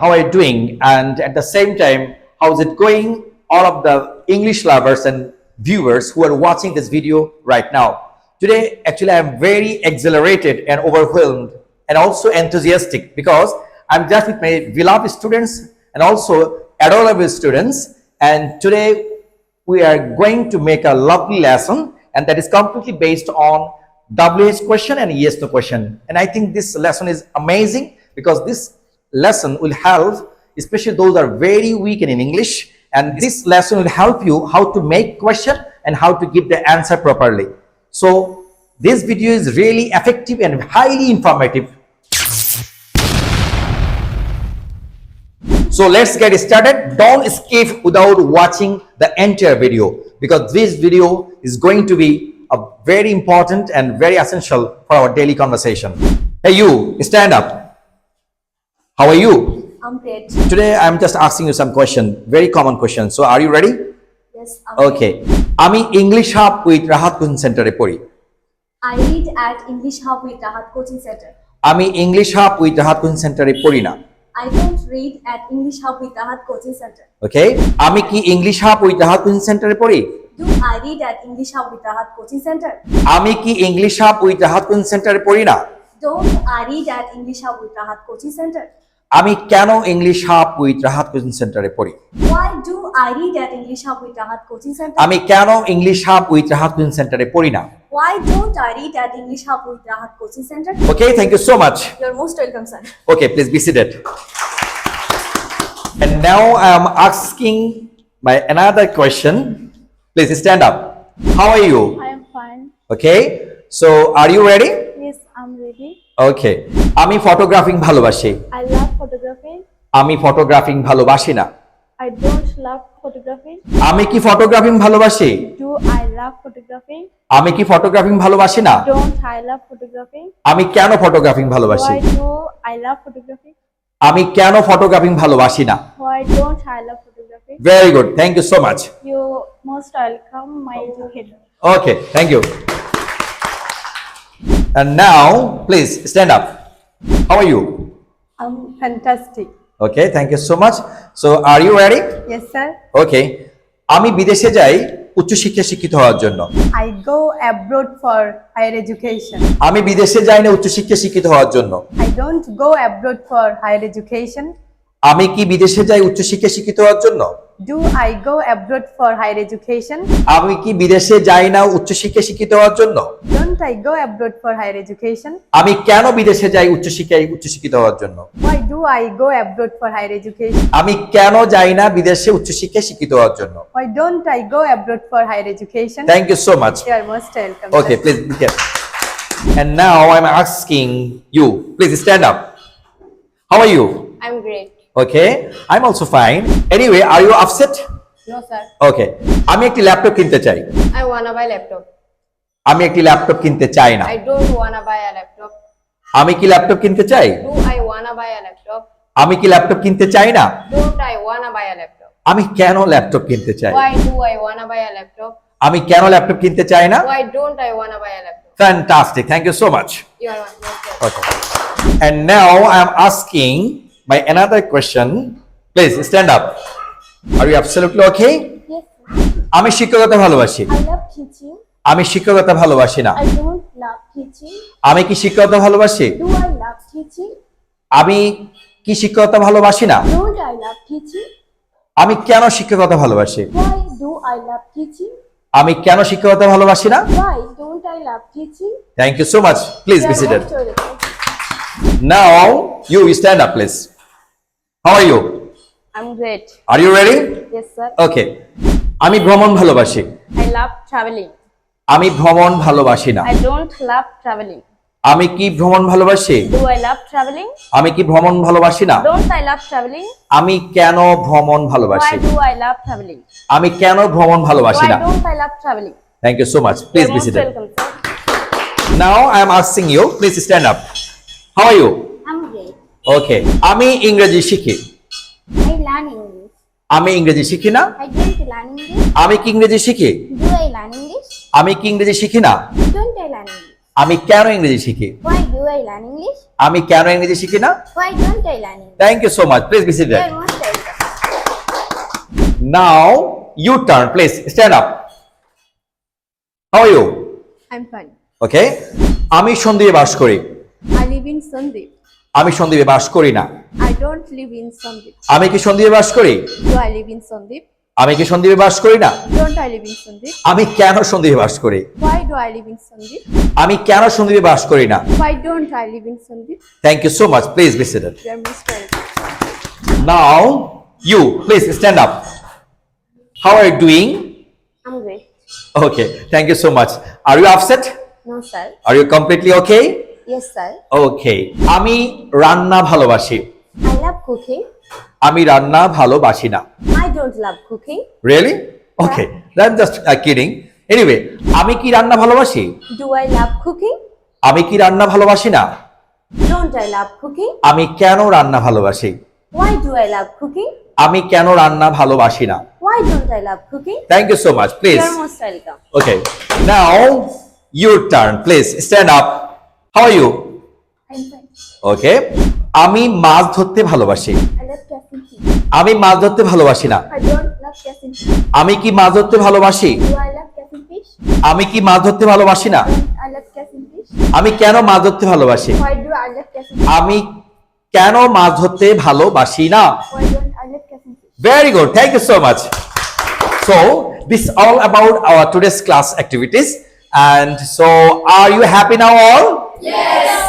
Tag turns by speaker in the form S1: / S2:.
S1: How are you doing? And at the same time, how's it going? All of the English lovers and viewers who are watching this video right now. Today, actually, I'm very exhilarated and overwhelmed and also enthusiastic because I'm just with my beloved students and also adorable students. And today, we are going to make a lovely lesson, and that is completely based on WH question and yes no question. And I think this lesson is amazing because this lesson will help, especially those that are very weak in English, and this lesson will help you how to make question and how to give the answer properly. So this video is really effective and highly informative. So let's get started. Don't skip without watching the entire video because this video is going to be a very important and very essential for our daily conversation. Hey you, stand up. How are you?
S2: I'm great.
S1: Today I'm just asking you some question, very common question. So are you ready?
S2: Yes, I'm
S1: Okay. আমি English hub with Rahat coaching সেন্টারে পড়ি।
S2: I read at English Hub with Rahat coaching center.
S1: আমি English hub with Rahat coaching সেন্টারে পড়ি না।
S2: I don't read at English Hub with Rahat coaching center.
S1: ওকে, আমি কি English hub with Rahat coaching সেন্টারে পড়ি?
S2: Do I read at English Hub with Rahat coaching center?
S1: আমি কি English hub with Rahat coaching সেন্টারে পড়ি না?
S2: Don't I read at English Hub with Rahat coaching center?
S1: আমি কেন English hub with Rahat coaching সেন্টারে পড়ি?
S2: Why do I read at English Hub with Rahat coaching center?
S1: আমি কেন English hub with Rahat coaching সেন্টারে পড়ি না?
S2: Why don't I read at English Hub with Rahat coaching center?
S1: Okay, thank you so much.
S2: You're most welcome, sir.
S1: Okay, please be seated. And now I am asking my another question. Please stand up. How are you?
S3: I am fine.
S1: Okay, so are you ready?
S3: Yes, I'm ready.
S1: Okay. আমি photographing ভালোবাসি।
S3: I love photography.
S1: আমি photographing ভালোবাসি না।
S3: I don't love photography.
S1: আমি কি photographing ভালোবাসি?
S3: Do I love photography?
S1: আমি কি ফটোগ্রাফিং ভালোবাসি না?
S3: Don't I love photography?
S1: আমি কেন ফটোগ্রাফিং ভালোবাসি?
S3: Why do I love photography?
S1: আমি কেন ফটোগ্রাফিং ভালোবাসি না?
S3: Why don't I love photography?
S1: Very good. Thank you so much.
S3: You most welcome, my educator.
S1: Okay, thank you. And now, please stand up. How are you?
S3: I'm fantastic.
S1: Okay, thank you so much. So, are you ready?
S3: Yes, sir.
S1: Okay. আমি বিদেশে যাই উচ্চশিক্ষায় শিক্ষিত হওয়ার জন্য।
S3: I go abroad for higher education.
S1: আমি বিদেশে যাই না উচ্চশিক্ষায় শিক্ষিত হওয়ার জন্য।
S3: I don't go abroad for higher education.
S1: আমি কি বিদেশে যাই উচ্চশিক্ষায় শিক্ষিত হওয়ার জন্য?
S3: Do I go abroad for higher education?
S1: আমি কি বিদেশে যাই না উচ্চশিক্ষায় শিক্ষিত হওয়ার জন্য?
S3: Don't I go abroad for higher education?
S1: আমি কেন বিদেশে যাই উচ্চশিক্ষিত হওয়ার জন্য?
S3: Why do I go abroad for higher education?
S1: আমি কেন যাই না বিদেশে উচ্চশিক্ষায় শিক্ষিত হওয়ার জন্য?
S3: Why don't I go abroad for higher education?
S1: Thank you so much.
S3: You are most welcome.
S1: Okay,
S3: sir.
S1: please be careful. And now I'm asking you, please stand up. How are you?
S4: I'm great.
S1: Okay, I'm also fine. Anyway, are you upset?
S4: No, sir.
S1: Okay, আমি একটি laptop কিনতে চাই।
S4: I wanna buy laptop.
S1: আমি একটি laptop কিনতে চাই না।
S4: I don't wanna buy a laptop.
S1: আমি কি ল্যাপটপ কিনতে চাই?
S4: Do I wanna buy a laptop?
S1: আমি কি ল্যাপটপ কিনতে চাই না?
S4: Don't I wanna buy a laptop?
S1: আমি কেন ল্যাপটপ কিনতে চাই?
S4: Why do I wanna buy a laptop?
S1: আমি কেন ল্যাপটপ কিনতে চাই না?
S4: Why don't I wanna buy a laptop?
S1: Fantastic. Thank you so much.
S4: You are most welcome.
S1: Okay. And now I am asking my another question. Please stand up. Are you absolutely okay?
S2: Yes,
S1: আমি শিক্ষকতা ভালোবাসি।
S2: I love teaching.
S1: আমি শিক্ষকতা ভালোবাসি না।
S2: I don't love teaching.
S1: আমি কি শিক্ষকতা ভালোবাসি?
S2: Do I love teaching?
S1: আমি কি শিক্ষকতা ভালোবাসি না?
S2: Don't I love teaching?
S1: আমি কেন শিক্ষকতা ভালোবাসি?
S2: Why do I love teaching?
S1: আমি কেন শিক্ষকতা ভালোবাসি না?
S2: Why don't I love teaching?
S1: Thank you so much. Please be
S2: You are
S1: seated.
S2: most welcome.
S1: Now you stand up, please. How are you?
S4: I'm great.
S1: Are you ready?
S4: Yes, sir.
S1: Okay. আমি ভ্রমণ ভালোবাসি।
S4: I love traveling.
S1: আমি ভ্রমণ ভালোবাসি না।
S4: I don't love traveling.
S1: আমি কি ভ্রমণ ভালোবাসি?
S4: Do I love traveling?
S1: আমি কি ভ্রমণ ভালোবাসি না?
S4: Don't I love traveling?
S1: আমি কেন ভ্রমণ ভালোবাসি?
S4: Why do I love traveling?
S1: আমি কেন ভ্রমণ ভালোবাসি
S4: Why
S1: না?
S4: don't I love traveling?
S1: Thank you so much.
S4: You
S1: Please
S4: are
S1: be
S4: most
S1: seated.
S4: welcome, sir.
S1: Now I am asking you, please stand up. How are you?
S2: I'm great.
S1: Okay. আমি ইংরেজি শিখি।
S2: I learn English.
S1: আমি ইংরেজি শিখি না?
S2: I don't learn English.
S1: আমি কি ইংরেজি শিখি?
S2: Do I learn English?
S1: আমি কি ইংরেজি শিখি না?
S2: Don't I learn English?
S1: আমি কেন ইংরেজি শিখি?
S4: Why do I learn English?
S1: আমি কেন ইংরেজি শিখি না?
S4: Why don't I learn English?
S1: Thank you so much, please be seated.
S4: You're most welcome.
S1: Now you turn, please stand up. How are you?
S3: I'm fine.
S1: Okay. আমি সন্দ্বীপে বাস করি।
S3: I live in Sandip.
S1: আমি সন্দ্বীপে বাস করি না।
S3: I don't live in Sandip.
S1: আমি কি সন্দ্বীপে বাস করি?
S3: Do I live in Sandip?
S1: আমি কি সন্দ্বীপে বাস করি না?
S3: Don't I live in Sandip?
S1: আমি কেন সন্দ্বীপে বাস করি?
S3: Why do I live in Sandip?
S1: আমি কেন সন্দ্বীপে বাস করি না?
S3: Why don't I live in Sandip?
S1: Thank you so much, please be seated.
S3: You're most welcome.
S1: Now you please stand up. How are you doing?
S4: I'm great.
S1: Okay, thank you so much. Are you upset?
S4: No, sir.
S1: Are you completely okay?
S4: Yes, sir.
S1: Okay. আমি রান্না ভালোবাসি।
S4: I love cooking.
S1: আমি রান্না ভালোবাসি না।
S4: I don't love cooking.
S1: Really? Okay, that's just kidding. Anyway, আমি কি রান্না ভালোবাসি?
S4: Do I love cooking?
S1: আমি কি রান্না ভালোবাসি না?
S4: Don't I love cooking?
S1: আমি কেন রান্না ভালোবাসি?
S4: Why do I love cooking?
S1: আমি কেন রান্না ভালোবাসি না?
S4: Why don't I love cooking?
S1: Thank you so much, please.
S4: You're most welcome.
S1: Okay, now your turn, please stand up. How are you?
S4: I'm fine.
S1: Okay, আমি মাছ ধরতে ভালোবাসি।
S4: I love catching fish.
S1: আমি মাছ ধরতে ভালোবাসি না।
S4: I don't love catching fish.
S1: আমি কি মাছ ধরতে ভালোবাসি?
S4: Do I love catching fish?
S1: আমি কি মাছ ধরতে ভালোবাসি না?
S4: Don't I love catching fish?
S1: আমি কেন মাছ ধরতে ভালোবাসি?
S4: Why do I love catching fish?
S1: আমি কেন মাছ ধরতে ভালোবাসি না?
S4: Why don't I love catching fish?
S1: Very good, thank you so much. So this is all about our today's class activities, and so are you happy now all? Yes.